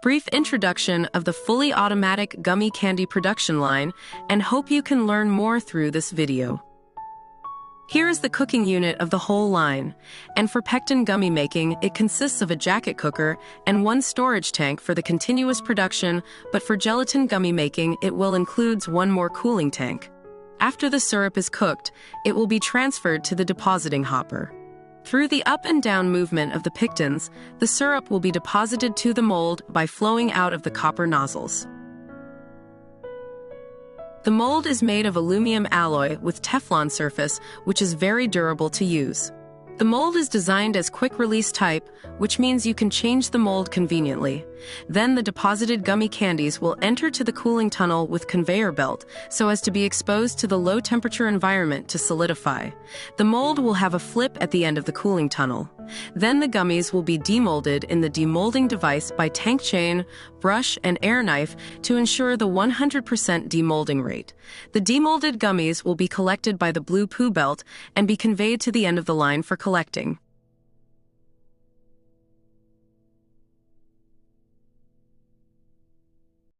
brief introduction of the fully automatic gummy candy production line, and hope you can learn more through this video. Here is the cooking unit of the whole line, and for pectin gummy making, it consists of a jacket cooker and one storage tank for the continuous production, but for gelatin gummy making, it will include one more cooling tank. After the syrup is cooked, it will be transferred to the depositing hopper. Through the up and down movement of the pectins, the syrup will be deposited to the mold by flowing out of the copper nozzles. The mold is made of aluminum alloy with Teflon surface, which is very durable to use. The mold is designed as quick-release type, which means you can change the mold conveniently. Then the deposited gummy candies will enter to the cooling tunnel with conveyor belt so as to be exposed to the low-temperature environment to solidify. The mold will have a flip at the end of the cooling tunnel. Then the gummies will be demolded in the demolding device by tank chain, brush, and air knife to ensure the 100% demolding rate. The demolded gummies will be collected by the blue poo belt and be conveyed to the end of the line for collecting.